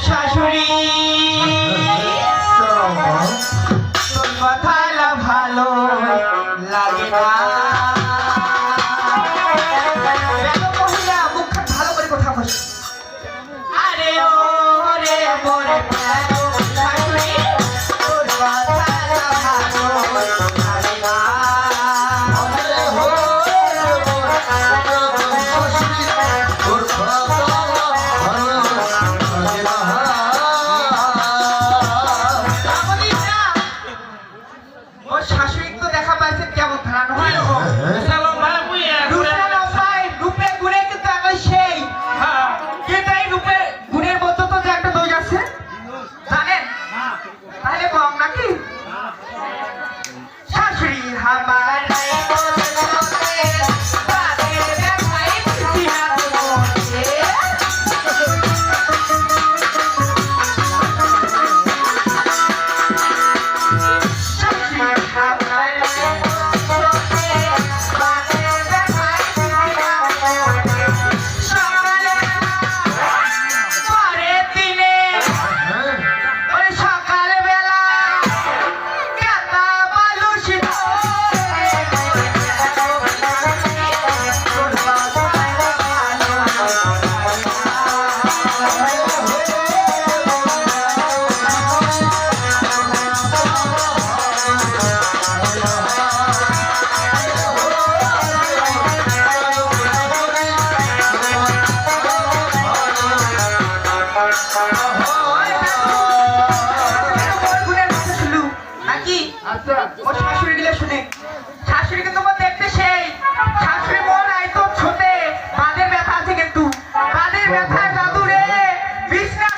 শাশুড়ি তোর কথা ভালো লাগে না। মহিলা মুখ ভালো করে কথা বল। আরে ও রে মোরে শাশুড়ি তোর কথা ভালো লাগে না। শাশুড়িকে তোমার দেখতে সেই শাশুড়ি মন আইতো ছোটে বাদের ব্যথা আছে কিন্তু বাদের ব্যথায় দাদু রে বিছনা